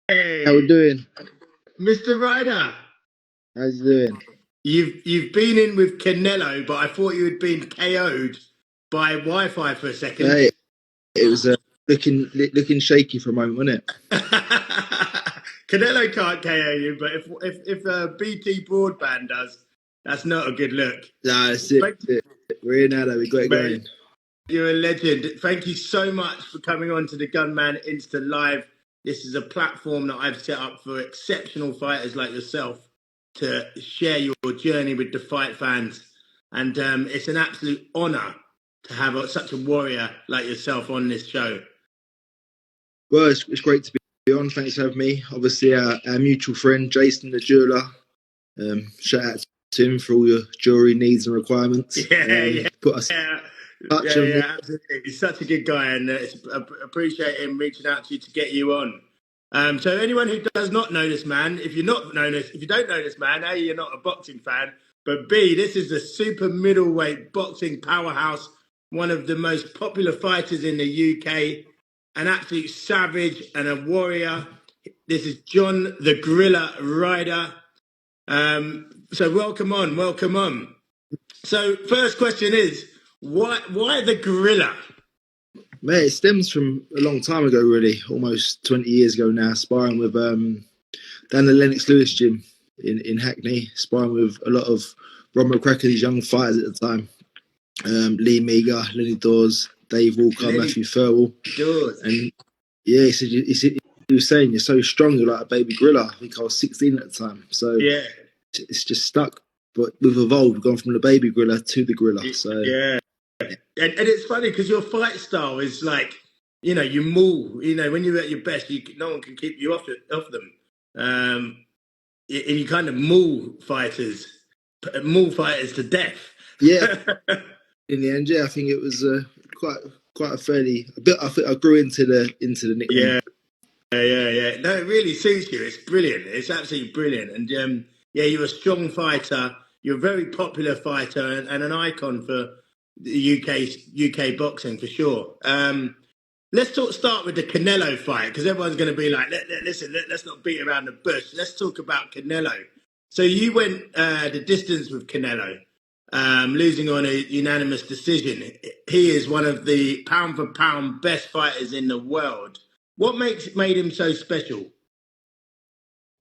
How we doing? Mr. Ryder, How's you doing? you've been in with Canelo, but I thought you had been KO'd by Wi-Fi for a second. Hey, it was looking shaky for a moment, wasn't it? Canelo can't KO you, but if BT Broadband does, that's not a good look. Nah, that's it. We're here now, though. We got it going. You're a legend. Thank you so much for coming on to the Gunman Insta Live. This is a platform that I've set up for exceptional fighters like yourself to share your journey with the fight fans. And it's an absolute honour to have such a warrior like yourself on this show. Well, it's great to be on. Thanks for having me. Obviously, our mutual friend, Jason, the jeweler. Shout out to him for all your jewellery needs and requirements. Yeah, absolutely. He's such a good guy, and appreciate him reaching out to you to get you on. So anyone who does not know this man, if you don't know this man, A, you're not a boxing fan, but B, this is the super middleweight boxing powerhouse, one of the most popular fighters in the UK, an absolute savage and a warrior. This is John the Gorilla Ryder. So welcome on. So first question is, why the gorilla? Mate, it stems from a long time ago, really, almost 20 years ago now, sparring with down the Lennox Lewis gym in Hackney, sparring with a lot of Ron McCracken, these young fighters at the time. Lee Meager, Lenny Dawes, Dave Walker, Matthew Thurwell. And yeah, he was saying, you're so strong, you're like a baby gorilla. I think I was 16 at the time. So yeah, it's just stuck. But we've evolved, we've gone from the baby gorilla to the gorilla. So yeah. And it's funny because your fight style is like, you maul. When you're at your best, no one can keep you off them. And you kind of maul fighters to death. Yeah. In the end, yeah, I think it was quite a fairly. I think I grew into the nickname. Yeah. No, it really suits you. It's brilliant. It's absolutely brilliant. And you're a strong fighter. You're a very popular fighter and an icon for the UK boxing for sure. Let's start with the Canelo fight because everyone's going to be like, listen, let's not beat around the bush. Let's talk about Canelo. So you went the distance with Canelo, losing on a unanimous decision. He is one of the pound for pound best fighters in the world. What made him so special?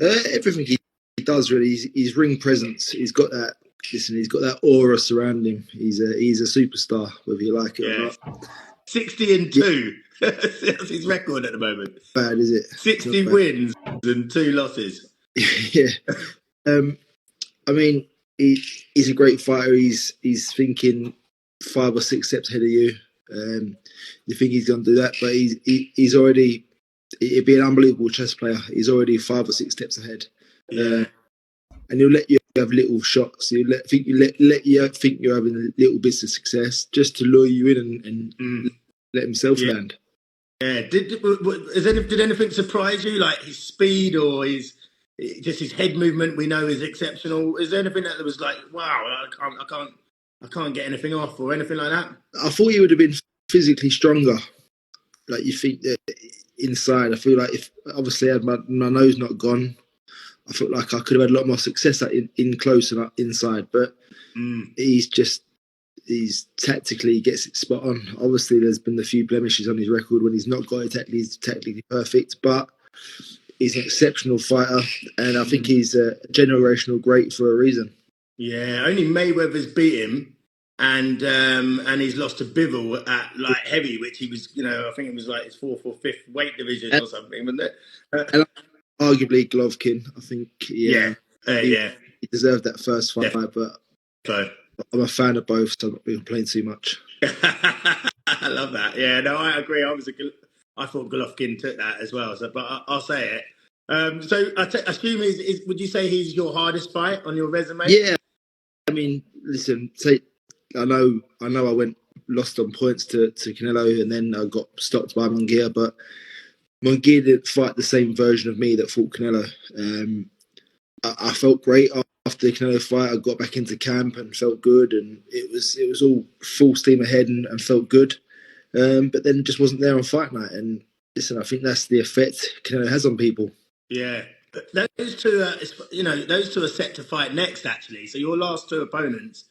Everything he does, really. His ring presence. He's got that. Listen, he's got that aura surrounding him. He's a superstar, whether you like it or not. 60-2. That's his record at the moment. Bad, is it? 60 wins and 2 losses. Yeah. I mean, he's a great fighter. He's thinking 5 or 6 steps ahead of you. You think he's going to do that, but he's already. He'd be an unbelievable chess player. He's already 5 or 6 steps ahead. Yeah. And he'll let you have little shots. He'll let you think you're having little bits of success just to lure you in and let himself land. Yeah. Did anything surprise you, like his speed or his head movement? We know is exceptional. Is there anything that was like, wow, I can't get anything off or anything like that? I thought he would have been physically stronger. Like you think that inside, I feel like if obviously I had my nose not gone, I felt like I could have had a lot more success in close and inside. But he's tactically gets it spot on. Obviously, there's been a few blemishes on his record when he's not got it. He's technically perfect, but he's an exceptional fighter, and I think he's a generational great for a reason. Yeah, only Mayweather's beat him, and he's lost to Bivol at light heavy, which he was, I think it was like his 4th or 5th weight division or something, wasn't it? And arguably Golovkin, I think. He deserved that first fight, but I'm a fan of both, so I'm not being playing too much. I love that. Yeah, no, I agree. I thought Golovkin took that as well. So, but I'll say it. So I assume would you say he's your hardest fight on your resume? Yeah. I mean, listen. I know. I lost on points to Canelo, and then I got stopped by Munguia. But Munguia didn't fight the same version of me that fought Canelo. I felt great after the Canelo fight. I got back into camp and felt good, and it was all full steam ahead and felt good. But then just wasn't there on fight night. And listen, I think that's the effect Canelo has on people. Yeah, but those two, those two are set to fight next, actually. So your last two opponents,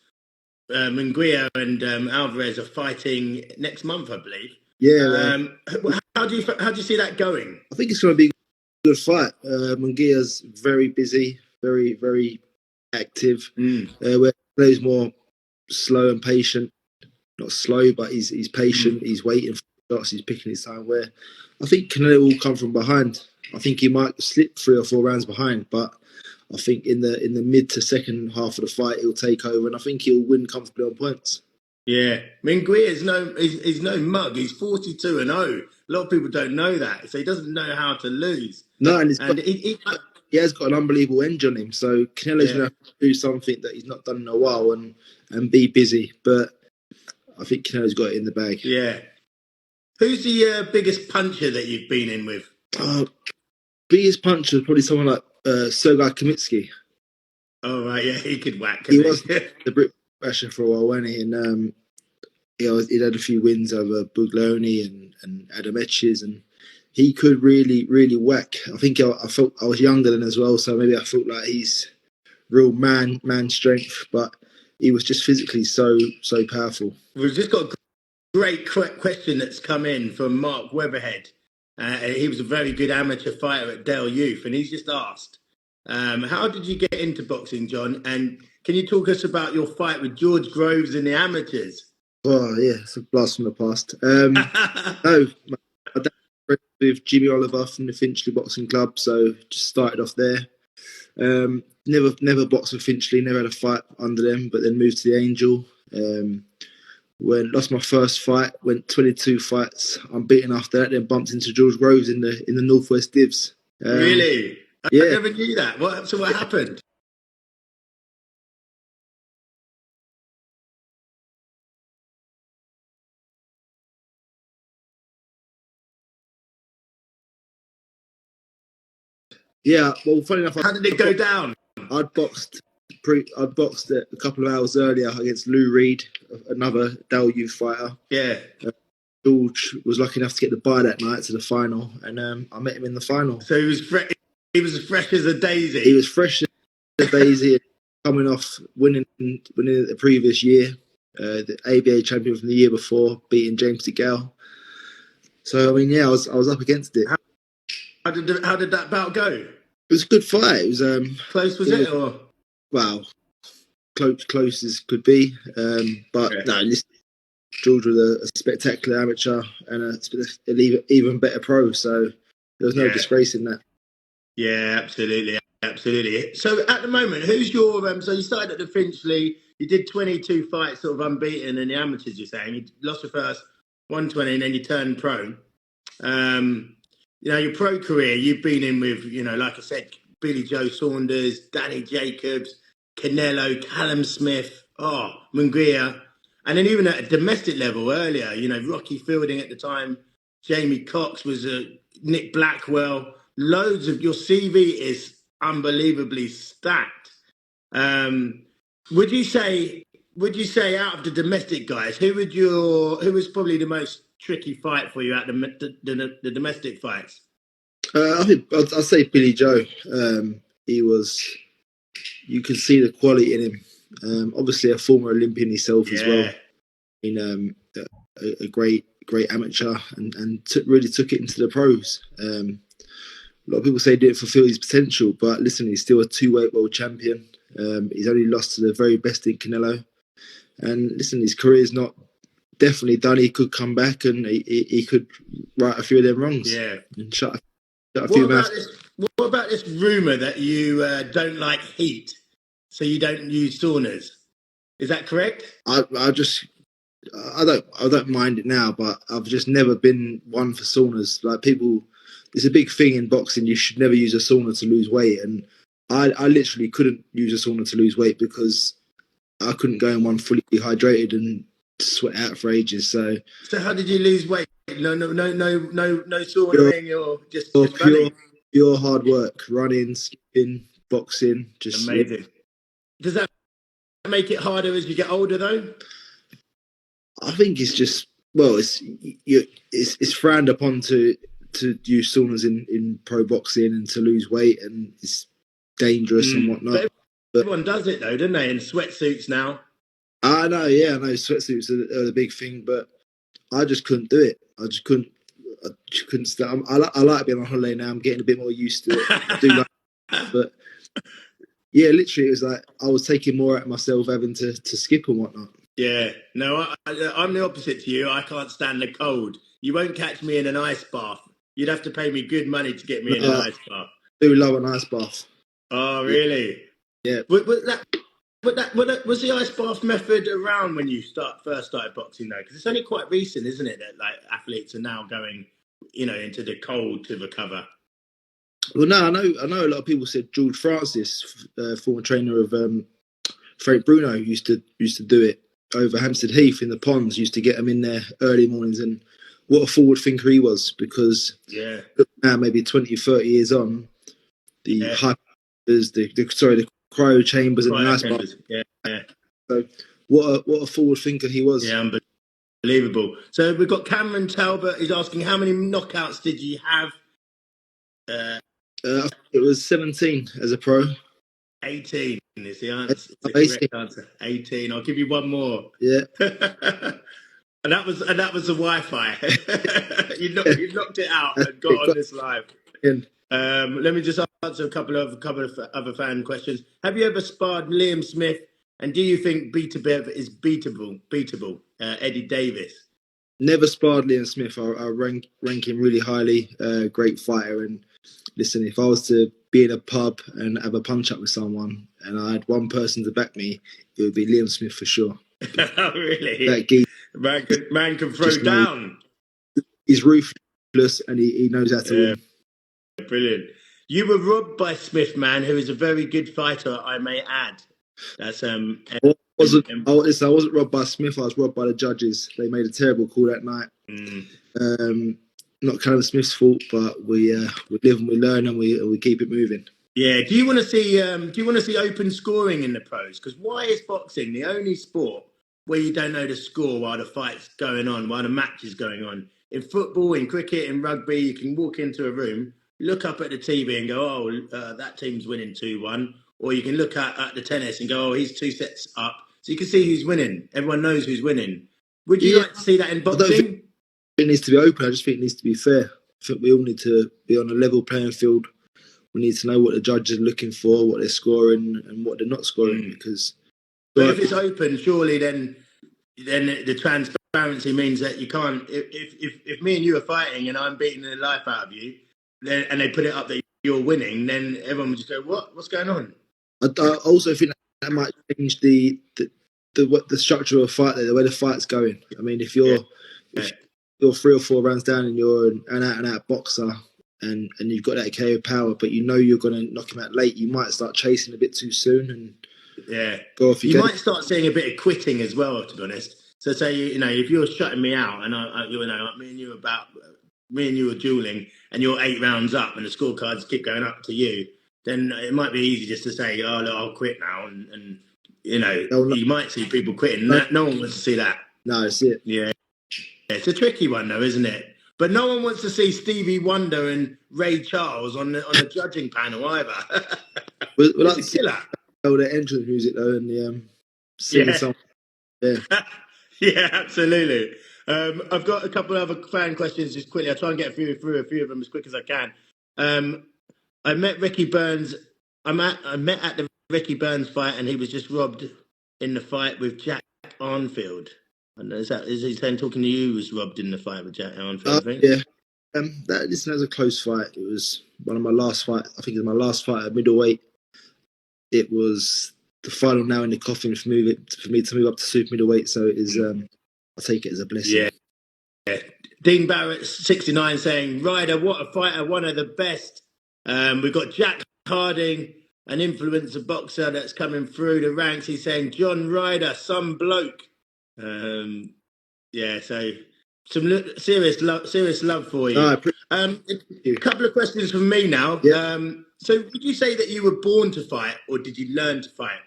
Munguia and Alvarez, are fighting next month, I believe. Yeah, How do you see that going? I think it's going to be a good fight. Munguia's very busy, very, very active. Where Canelo's more slow and patient. Not slow, but he's patient. He's waiting for shots. He's picking his time. Where I think Canelo will come from behind. I think he might slip 3 or 4 rounds behind, but I think in the mid to second half of the fight he'll take over, and I think he'll win comfortably on points. Yeah, Munguia is he's no mug. He's 42-0. A lot of people don't know that, so he doesn't know how to lose. No, and he has got an unbelievable edge on him. So Canelo's going to have to do something that he's not done in a while and be busy. But I think Canelo's got it in the bag. Yeah. Who's the biggest puncher that you've been in with? Biggest puncher is probably someone like Sergei Kamitsky. Oh, right, yeah, he could whack. He was the Brit Basher for a while, wasn't he? And he'd had a few wins over Bugloni and Adam Etches, and he could really, really whack. I think I felt I was younger than as well, so maybe I felt like he's real man strength, but he was just physically so powerful. We've just got a great question that's come in from Mark Weatherhead. He was a very good amateur fighter at Dale Youth, and he's just asked, how did you get into boxing, John? And can you talk us about your fight with George Groves in the amateurs? Oh, yeah, it's a blast from the past. No, my dad was with Jimmy Oliver from the Finchley Boxing Club, so just started off there. Never boxed with Finchley, never had a fight under them, but then moved to the Angel. When lost my first fight, went 22 fights unbeaten after that, then bumped into George Groves in the Northwest Divs. Really? I never knew that. What happened? Yeah, well, funny enough, how did it go down? I'd boxed it a couple of hours earlier against Lou Reed, another Dale Youth fighter. Yeah. George was lucky enough to get the bye that night to the final, and I met him in the final. So he was as fresh as a daisy. He was fresh as a daisy, coming off winning the previous year, the ABA champion from the year before, beating James DeGale. So I mean, yeah, I was up against it. How did that bout go? It was a good fight. It was close, was it? Or? Well, close as could be. But no, George was a spectacular amateur and an even better pro. So there was no disgrace in that. Yeah, absolutely. So at the moment, who's your? So you started at the Finchley. You did 22 fights, sort of unbeaten in the amateurs. You're saying you lost your first 120, and then you turned pro. Your pro career, you've been in with, like I said, Billy Joe Saunders, Danny Jacobs, Canelo, Callum Smith, Munguia. And then even at a domestic level earlier, Rocky Fielding at the time, Jamie Cox was Nick Blackwell. Loads of your CV is unbelievably stacked. Would you say out of the domestic guys, who was probably the most tricky fight for you at the domestic fights? I think I'd say Billy Joe. He was, you could see the quality in him. Obviously a former Olympian himself as well. A great amateur and really took it into the pros. A lot of people say he didn't fulfill his potential, but listen, he's still a 2-weight world champion. He's only lost to the very best in Canelo. And listen, his career's not definitely done. He could come back and he could right a few of them wrongs. Yeah. And shut a few mouths. What about this rumour that you don't like heat, so you don't use saunas? Is that correct? I don't mind it now, but I've just never been one for saunas. Like people, it's a big thing in boxing. You should never use a sauna to lose weight, and I literally couldn't use a sauna to lose weight because I couldn't go in one fully dehydrated and sweat out for ages. So how did you lose weight? No saunaing or just running? Pure hard work, running, skipping, boxing. Just amazing. Yeah. Does that make it harder as you get older, though? I think it's just it's frowned upon to to use saunas in pro boxing and to lose weight, and it's dangerous and whatnot. But everyone does it though, don't they? In sweatsuits now. I know, yeah, I know. Sweatsuits are the big thing, but I just couldn't do it. I just couldn't. I just couldn't start. I like being on holiday now. I'm getting a bit more used to it. I do like it, but yeah, literally, it was like I was taking more out of myself having to skip and whatnot. Yeah, no, I'm the opposite to you. I can't stand the cold. You won't catch me in an ice bath. You'd have to pay me good money to get me in an ice bath. I do love an ice bath. Oh, really? Yeah. Was was the ice bath method around when you first started boxing though? Because it's only quite recent, isn't it, that like athletes are now going, into the cold to recover. Well, no, I know. A lot of people said George Francis, former trainer of Frank Bruno, used to do it over Hampstead Heath in the ponds. Used to get them in there early mornings, and what a forward thinker he was. Because now maybe 20, 30 years on, the the cryo chambers and the ice bath. Yeah. So what a forward thinker he was. Yeah, unbelievable. So we've got Cameron Talbot. He's asking, how many knockouts did you have? It was 17 as a pro. 18 is the answer. The correct answer. 18. I'll give you one more. Yeah. and that was the Wi-Fi. you knocked it out and got on this live. Let me just answer a couple of other fan questions. Have you ever sparred Liam Smith? And do you think Beterbiev is beatable? Eddie Davis. Never sparred Liam Smith. I rank him really highly. Great fighter. And listen, if I was to be in a pub and have a punch up with someone, and I had one person to back me, it would be Liam Smith for sure. Oh, really? That man can throw down. He's ruthless, and he knows how to win. Brilliant. You were robbed by Smith, man, who is a very good fighter, I may add. That's I wasn't robbed by Smith. I was robbed by the judges. They made a terrible call that night. Not Canelo Smith's fault, but we live and we learn, and we keep it moving. Yeah. Do you want to see open scoring in the pros? Because why is boxing the only sport where you don't know the score while the fight's going on, while the match is going on? In football, in cricket, in rugby, you can walk into a room, look up at the TV and go, oh, that team's winning 2-1. Or you can look at the tennis and go, oh, he's 2 sets up. So you can see who's winning. Everyone knows who's winning. Would you like to see that in boxing? I don't think it needs to be open. I just think it needs to be fair. I think we all need to be on a level playing field. We need to know what the judges are looking for, what they're scoring, and what they're not scoring. Because, but if it's open, surely then the transparency means that you can't. If me and you are fighting and I'm beating the life out of you, and they put it up that you're winning, then everyone would just go, "What's going on?" I also think that might change the structure of a fight, the way the fight's going. I mean, if you're 3 or 4 rounds down and you're an out boxer and you've got that KO power, but you know you're going to knock him out late, you might start chasing a bit too soon and go off. You might start seeing a bit of quitting as well, to be honest. So say if you're shutting me out and me and you were dueling and you're 8 rounds up and the scorecards keep going up to you, then it might be easy just to say, oh, look, I'll quit now. And you might see people quitting. No one wants to see that. No, that's it. Yeah. It's a tricky one, though, isn't it? But no one wants to see Stevie Wonder and Ray Charles on the judging panel either. It's a killer. The entrance music, though, and the singing song. Yeah. Yeah, absolutely. I've got a couple of other fan questions just quickly. I'll try and get through a few of them as quick as I can. I met Ricky Burns. I met at the Ricky Burns fight, and he was just robbed in the fight with Jack Arnfield. And is he saying talking to you was robbed in the fight with Jack Arnfield? I think. Yeah. That was a close fight. It was one of my last fight. I think it was my last fight at middleweight. It was the final nail in the coffin for me to move up to super middleweight. So it is. I take it as a blessing. Yeah. Dean Barrett 69 saying, Ryder, what a fighter, one of the best. We've got Jack Harding, an influencer boxer that's coming through the ranks. He's saying, John Ryder, some bloke. So some serious love for you. A couple of questions from me now. Yeah. So would you say that you were born to fight or did you learn to fight?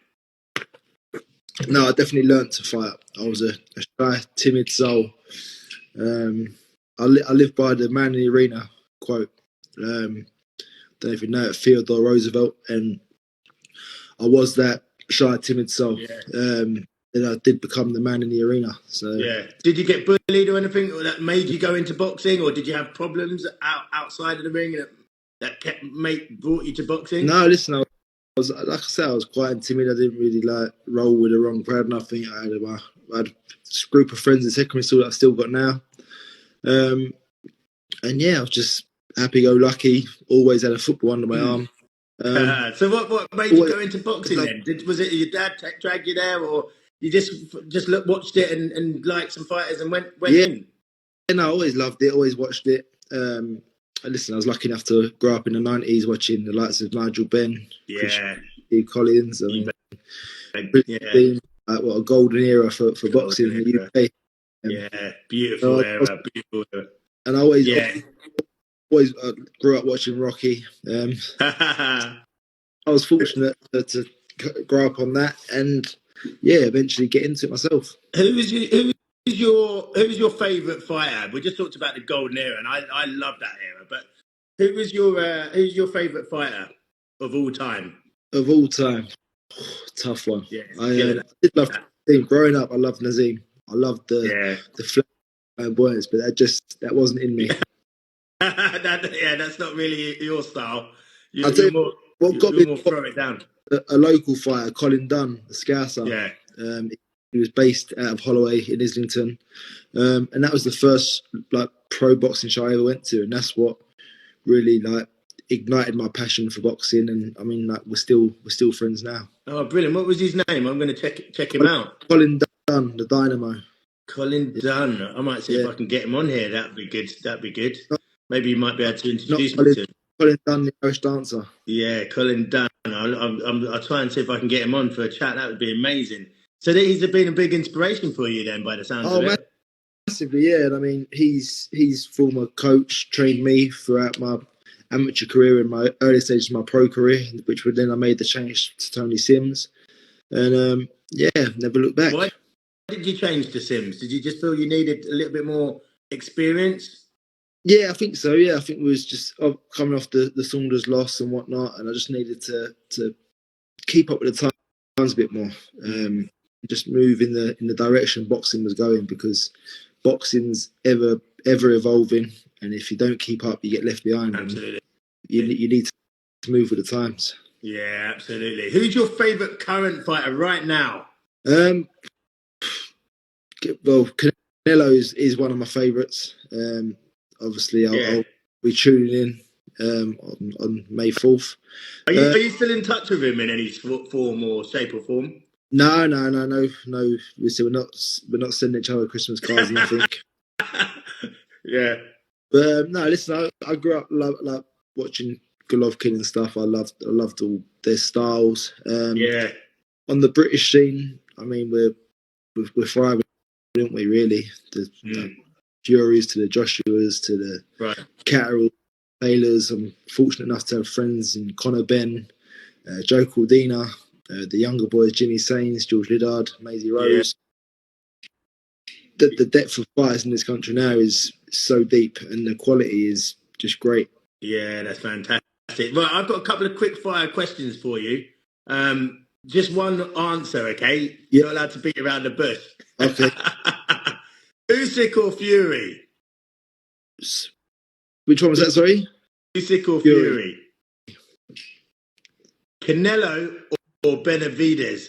No, I definitely learned to fight. I was a shy, timid soul. I live by the man in the arena. quote. Don't know if you know it, Theodore Roosevelt, and I was that shy, timid soul. And I did become the man in the arena. So did you get bullied or anything that made you go into boxing, or did you have problems outside of the ring that brought you to boxing? No, listen, I was, like I said, I was quite timid. I didn't really roll with the wrong crowd, and I think I had a group of friends in secondary school that I still got now. And I was just happy-go-lucky. Always had a football under my arm. So what made you go into boxing then? Was it your dad dragged you there, or you just watched it and liked some fighters and went in? No, I always loved it. Always watched it. Listen, I was lucky enough to grow up in the 90s watching the likes of Nigel Benn, Steve Collins. I mean, what a golden era for boxing in the UK. Beautiful era. And I always grew up watching Rocky. I was fortunate to grow up on that and eventually get into it myself. Who's your favourite fighter? We just talked about the golden era, and I love that era. But who's your favourite fighter of all time? Of all time, tough one. Yeah, I did love Nazim. Growing up, I loved Nazim. I loved the flamboyance, but that wasn't in me. That's not really your style. You're more throw it down. A local fighter, Colin Dunn, the Scouser. Yeah. He was based out of Holloway in Islington, and that was the first pro boxing show I ever went to, and that's what really ignited my passion for boxing. And I mean, we're still friends now. Oh, brilliant! What was his name? I'm going to check him out. Colin Dunn, the Dynamo. Colin Dunn. I might see if I can get him on here. That'd be good. Maybe you might be able to introduce me to him. Colin Dunn, the Irish dancer. Yeah, Colin Dunn. I'll try and see if I can get him on for a chat. That would be amazing. So he's been a big inspiration for you then, by the sounds of it. Massively, yeah. And I mean, he's former coach, trained me throughout my amateur career and my early stages of my pro career, which then I made the change to Tony Sims. And never looked back. Why did you change to Sims? Did you just feel you needed a little bit more experience? Yeah, I think so. Yeah, I think we was just coming off the Saunders loss and whatnot, and I just needed to keep up with the times a bit more. Just move in the direction boxing was going, because boxing's ever evolving, and if you don't keep up, you get left behind. Absolutely. You need to move with the times. Yeah, absolutely. Who's your favourite current fighter right now? Well, Canelo is one of my favourites. Obviously, I'll be tuning in on May 4th. Are you still in touch with him in any form or shape or form? No. We're not sending each other Christmas cards, nothing. Yeah. But no, listen, I grew up like watching Golovkin and stuff. I loved all their styles. On the British scene, I mean, we're thriving, aren't we? Really, the Furies to the Joshuas to the Catterall Taylors. I'm fortunate enough to have friends in Conor Benn, Joe Cordina, the younger boys, Jimmy Sains, George Liddard, Maisie Rose. The depth of fighters in this country now is so deep, and the quality is just great. Yeah, that's fantastic. Right, I've got a couple of quick fire questions for you. Just one answer, okay? You're not allowed to beat around the bush. Okay. Usyk or Fury? Which one was that, sorry? Usyk or Fury? Canelo or Benavidez?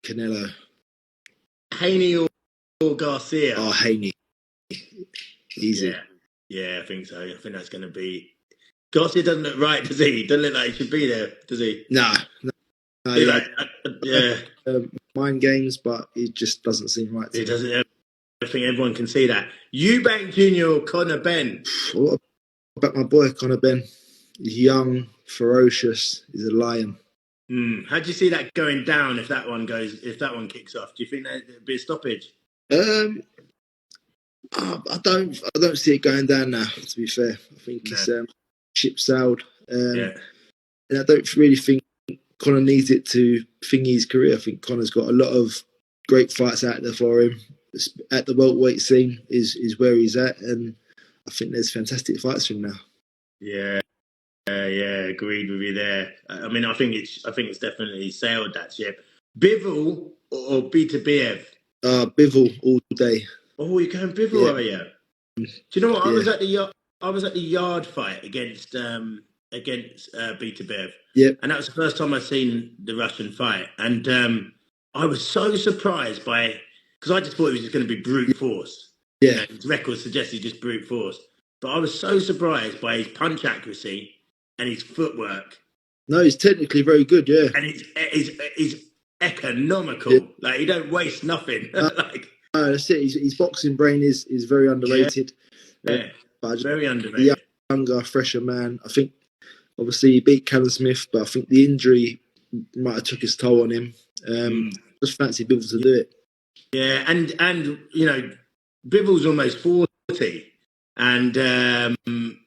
Canelo. Haney or Garcia? Oh, Haney. Easy. Yeah, I think so. I think that's going to be... Garcia doesn't look right, does he? Doesn't look like he should be there, does he? No. Yeah. Mind games, but it just doesn't seem right to me. It doesn't. I think everyone can see that. Eubank Jr. or Conor Benn? What about my boy Conor Benn? He's young, ferocious. He's a lion. How do you see that going down if that one kicks off? Do you think there'd be a stoppage? I don't see it going down now, to be fair. I think it's ship sailed. And I don't really think Conor needs it to thingy his career. I think Conor's got a lot of great fights out there for him. At the welterweight scene is where he's at, and I think there's fantastic fights for him now. Yeah. Yeah, agreed with you there. I mean, I think it's definitely sailed that ship. Bivol or Biev? Bivol all day. Oh, you're going Yeah, Bivol, are you? Do you know what? yeah, I was at the yard fight against Bev, yeah, and that was the first time I'd seen the Russian fight, and I was so surprised by because I just thought it was just going to be brute force. You yeah. know, his record suggested just brute force, but I was so surprised by his punch accuracy and his footwork, No, he's technically very good. Yeah, and he's yeah. economical. Like he don't waste nothing. Like That's it. His boxing brain is very yeah, underrated. yeah, But I just very the underrated. younger, fresher man. I think obviously he beat Callum Smith, but I think the injury might have took his toll on him. Mm. Just fancy people to do it. Yeah, and you know, Bibble's almost 40, and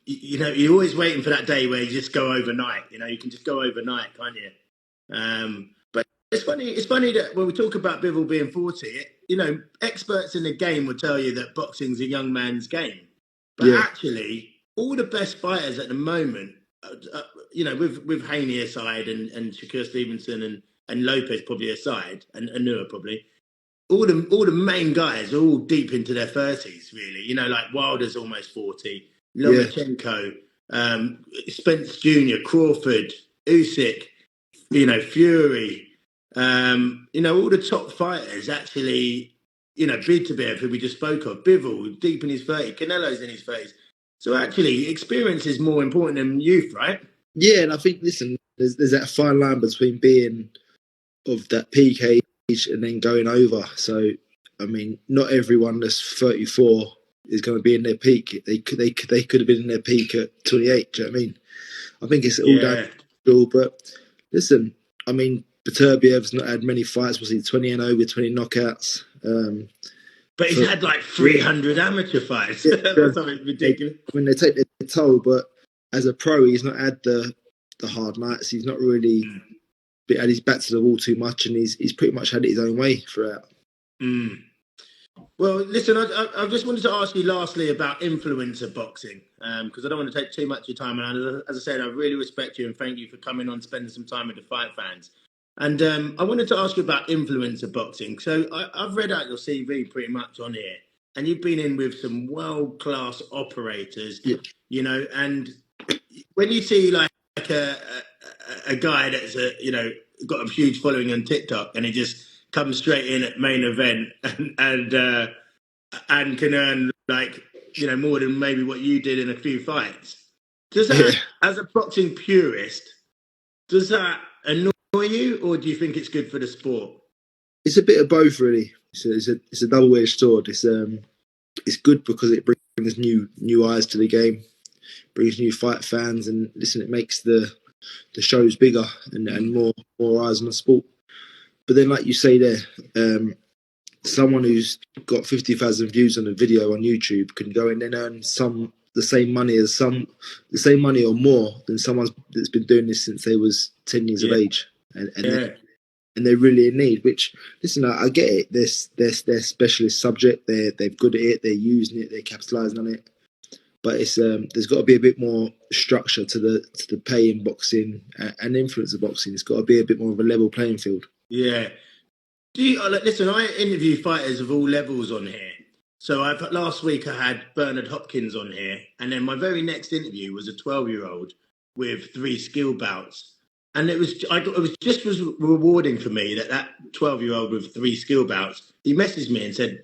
you know, you're always waiting for that day where you just go overnight. You know, you can just go overnight, can't you? But it's funny. It's funny that when we talk about Bivol being 40, you know, experts in the game will tell you that boxing's a young man's game, but Yeah, actually, all the best fighters at the moment, you know, with Haney aside and Shakur Stevenson and Lopez probably aside, and Anua probably all the main guys are all deep into their 30s, really. You know, like Wilder's almost 40, yeah, Lomachenko, Spence Jr., Crawford, Usyk, you know, Fury. You know, all the top fighters actually, you know, Bitabev, who we just spoke of, Bivol, deep in his 30s, Canelo's in his 30s. So actually, experience is more important than youth, right? yeah. And I think listen, there's that fine line between being of that peak age and then going over. So I mean, not everyone that's 34 is going to be in their peak. They could have been in their peak at 28. Do you know what I mean? I think it's all down Yeah. to all. But listen, I mean, Beterbiev's not had many fights. Was he 20-0 with 20 knockouts? But he's For had like yeah, 300 amateur fights yeah, or something ridiculous. I mean, they take their toll, but as a pro, he's not had the hard nights. He's not really had his back to the wall too much, and he's pretty much had it his own way throughout. Mm. Well, listen, I just wanted to ask you lastly about influencer boxing because I don't want to take too much of your time. And as I said, I really respect you and thank you for coming on, spending some time with the fight fans. And I wanted to ask you about influencer boxing. So I've read out your CV pretty much on here, and you've been in with some world class operators, Yeah, you know. And when you see like a guy that's you know got a huge following on TikTok, and he just comes straight in at main event and can earn like you know more than maybe what you did in a few fights. Does yeah. that, as a boxing purist, does that annoy you, or do you think it's good for the sport? It's a bit of both, really. It's a double-edged sword. It's good because it brings new eyes to the game, brings new fight fans, and listen, it makes the shows bigger and more eyes on the sport. But then, like you say there, someone who's got 50,000 views on a video on YouTube can go in and earn the same money or more than someone that's been doing this since they was 10 years of Yeah, age, and yeah, they're really in need. Which listen, I get it. This their specialist subject. They're good at it. They're using it. They're capitalising on it. But it's there's got to be a bit more structure to the pay in boxing and influencer boxing. It's got to be a bit more of a level playing field. yeah. Do you listen? I interview fighters of all levels on here. So last week I had Bernard Hopkins on here, and then my very next interview was a 12-year-old with 3 skill bouts, and it was just as rewarding for me that 12-year-old with 3 skill bouts. He messaged me and said,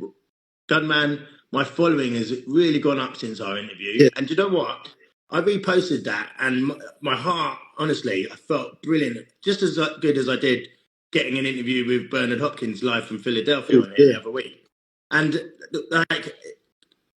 "Gunman, my following has really gone up since our interview, Yeah, and you know what? I reposted that, and my heart, honestly, I felt brilliant, just as good as I did." Getting an interview with Bernard Hopkins live from Philadelphia cool. on here Yeah, the other week. And like,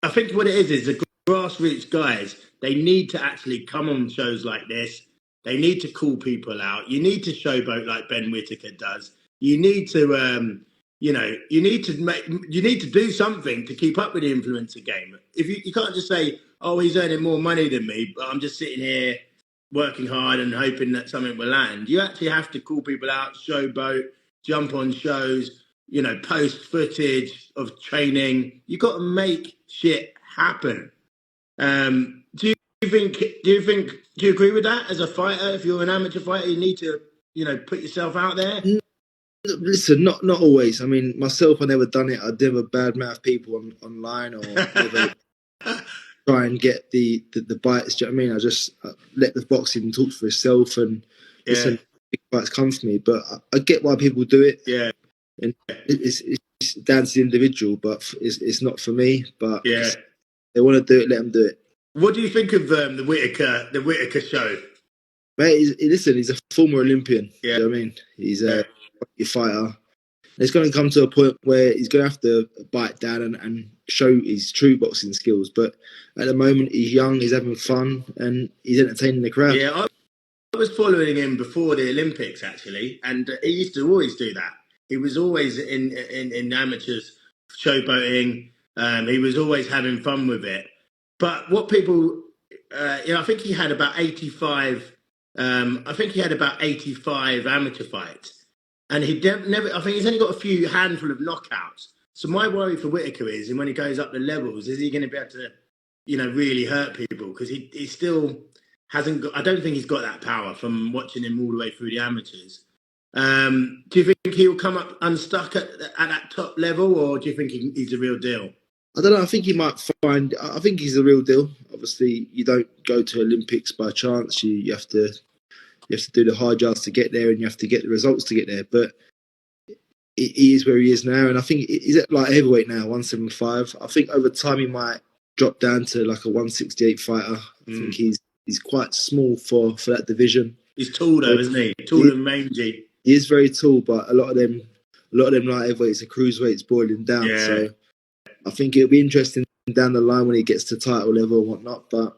I think what it is the grassroots guys, they need to actually come on shows like this. They need to call people out. You need to showboat like Ben Whittaker does. You need to, you know, you need to do something to keep up with the influencer game. If you can't just say, "Oh, he's earning more money than me," but I'm just sitting here working hard and hoping that something will land. You actually have to call people out, showboat, jump on shows, you know, post footage of training. You got to make shit happen. Do Do you agree with that as a fighter? If you're an amateur fighter, you need to, put yourself out there. Listen, not always. I mean, myself, I never done it. I never badmouth people online or never try and get the bites. Do you know what I mean? I just let the boxing talk for itself, and listen, big fights come for me. But I get why people do it. Yeah, and it's down to the individual, but it's not for me. But they want to do it, let them do it. What do you think of the Whittaker show? Mate, listen, he's a former Olympian. Yeah. Do you know what I mean? He's a fighter. It's going to come to a point where he's going to have to bite down and show his true boxing skills. But at the moment, he's young, he's having fun, and he's entertaining the crowd. Yeah, I was following him before the Olympics, actually, and he used to always do that. He was always in amateurs showboating. He was always having fun with it. But what people, I think he had about 85. I think he had about 85 amateur fights, and he never. I think he's only got a few handful of knockouts. So my worry for Whittaker is, and when he goes up the levels, is he going to be able to, really hurt people? Because he still hasn't got. I don't think he's got that power from watching him all the way through the amateurs. Do you think he'll come up unstuck at that top level, or do you think he's a real deal? I don't know. I think he might find. I think he's a real deal. Obviously, you don't go to Olympics by chance. You have to do the hard yards to get there, and you have to get the results to get there. But he is where he is now, and I think he's at like heavyweight now, 175. I think over time he might drop down to like a 168 fighter. I think he's quite small for that division. He's tall though, isn't he? Tall and mangy. He is very tall, but a lot of them light heavyweights and cruiserweights boiling down. Yeah. So I think it'll be interesting down the line when he gets to title level and whatnot. But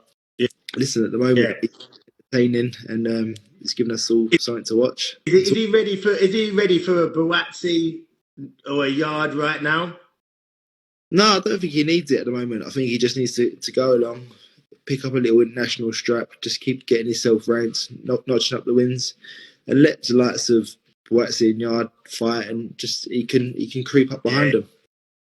listen, at the moment, he's entertaining and he's giving us all something to watch. Is he ready for a boxing or a yard right now? No, I don't think he needs it at the moment. I think he just needs to go along, pick up a little international strap, just keep getting himself ranked, notching up the wins, and let the likes of boxing yard fight, and just he can creep up behind him.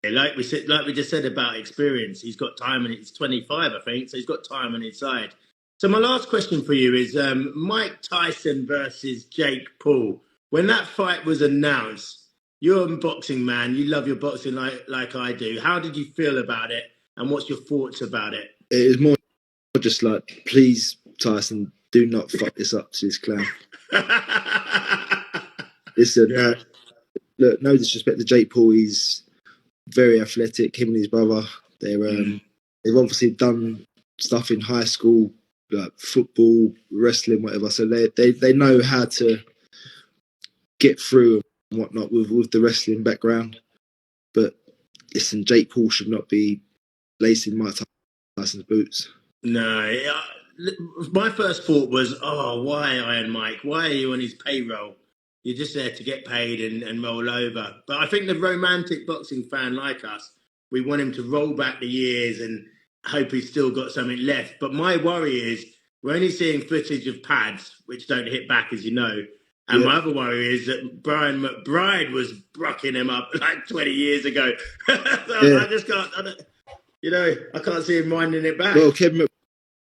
Like we just said about experience, he's got time, and he's 25, I think, so he's got time on his side. So my last question for you is Mike Tyson versus Jake Paul. When that fight was announced, you're a boxing man, you love your boxing like I do. How did you feel about it, and what's your thoughts about it? It was more just like, please, Tyson, do not fuck this up to this clown. Listen, look, no disrespect to Jake Paul, he's very athletic. Him and his brother, they've obviously done stuff in high school, like football, wrestling, whatever. So they know how to get through and whatnot with the wrestling background. But listen, Jake Paul should not be lacing Mike Tyson's boots. No, my first thought was, why Iron Mike? Why are you on his payroll? You're just there to get paid and roll over. But I think the romantic boxing fan like us, we want him to roll back the years and hope he's still got something left. But my worry is we're only seeing footage of pads, which don't hit back, as you know. And my other worry is that Brian McBride was brucking him up like 20 years ago. I just can't, I can't see him winding it back. Well, Kevin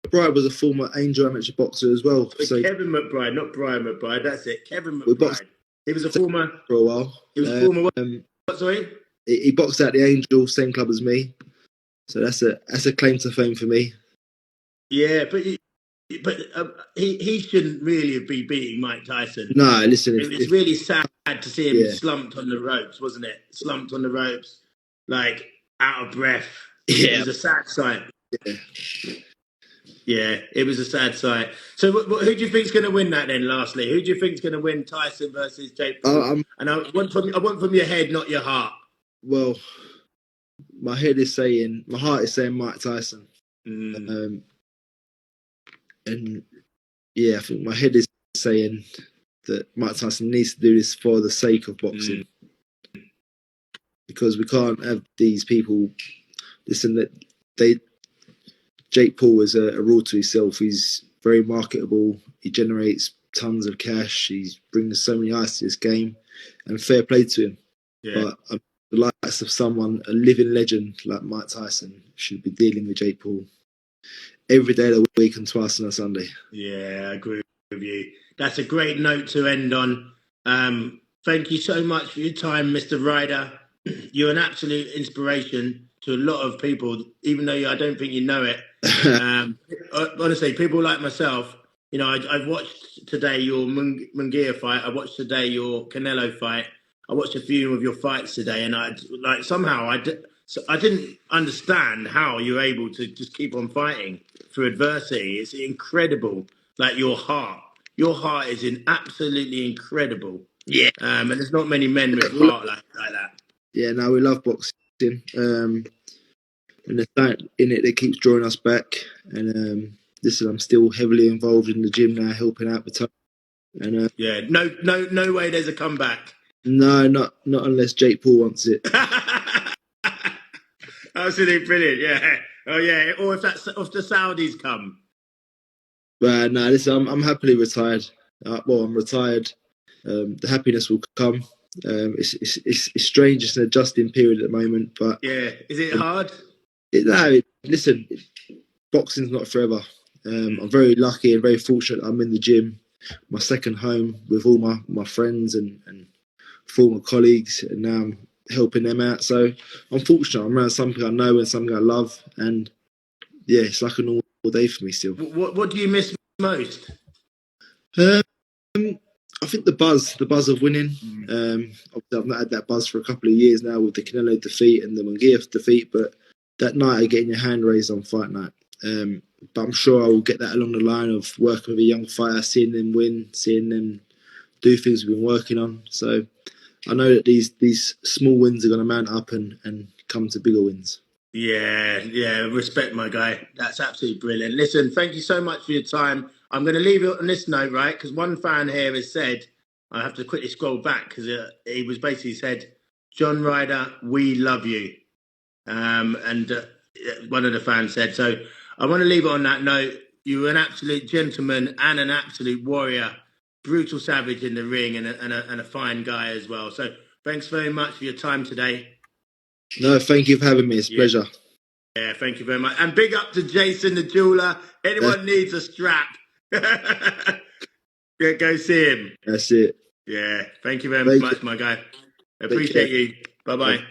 McBride was a former Angel amateur boxer as well. So Kevin McBride, not Brian McBride. That's it. Kevin McBride. He was a former for a while. He was a former. What? Sorry. He boxed at the Angel, same club as me. So that's a claim to fame for me. Yeah, but he shouldn't really be beating Mike Tyson. No, listen. It's really sad to see him slumped on the ropes, wasn't it? Slumped on the ropes, like out of breath. Yeah. It was a sad sight. Yeah, it was a sad sight. So who do you think's going to win that then, lastly? Who do you think's going to win Tyson versus Jake Paul? And I want from your head, not your heart. Well, my heart is saying Mike Tyson. And yeah, I think my head is saying that Mike Tyson needs to do this for the sake of boxing. Because we can't have these people, listen, that Jake Paul is a rule to himself. He's very marketable. He generates tons of cash. He brings so many eyes to this game, and fair play to him. Yeah. But the likes of someone, a living legend like Mike Tyson, should be dealing with Jake Paul every day of the week and twice on a Sunday. Yeah, I agree with you. That's a great note to end on. Thank you so much for your time, Mr. Ryder. You're an absolute inspiration to a lot of people, even though I don't think you know it. Honestly, people like myself, you know, I've watched today your Munguia fight. I watched today your Canelo fight. I watched a few of your fights today, and I didn't understand how you're able to just keep on fighting through adversity. It's incredible. Like your heart is absolutely incredible. Yeah. And there's not many men with heart like that. Yeah, no, we love boxing. And there's something in it that keeps drawing us back. And listen, I'm still heavily involved in the gym now, helping out with time. And yeah, no way there's a comeback. No, not unless Jake Paul wants it. Absolutely brilliant. Yeah. Oh yeah. Or if the Saudis come. But no, listen, I'm happily retired. I'm retired. The happiness will come. It's strange. It's an adjusting period at the moment, but yeah, is it hard? Listen, boxing's not forever. I'm very lucky and very fortunate. I'm in the gym, my second home, with all my friends and former colleagues, and now I'm helping them out. So I'm fortunate. I'm around something I know and something I love, and yeah, it's like a normal day for me still. What do you miss most? I think the buzz of winning. Obviously, I've not had that buzz for a couple of years now with the Canelo defeat and the Munguia defeat, but that night of getting your hand raised on fight night. But I'm sure I will get that along the line of working with a young fighter, seeing them win, seeing them do things we've been working on. So I know that these small wins are going to mount up and come to bigger wins. Yeah, respect, my guy. That's absolutely brilliant. Listen, thank you so much for your time. I'm going to leave it on this note, right? Because one fan here has said, I have to quickly scroll back because he was basically said, John Ryder, we love you. And one of the fans said, so I want to leave it on that note. You're an absolute gentleman and an absolute warrior, brutal savage in the ring, and a fine guy as well. So thanks very much for your time today. No, thank you for having me. It's a pleasure. Yeah, thank you very much. And big up to Jason the jeweler. Anyone needs a strap, go see him. That's it. Yeah, thank you very much, my guy. Appreciate you. Bye-bye.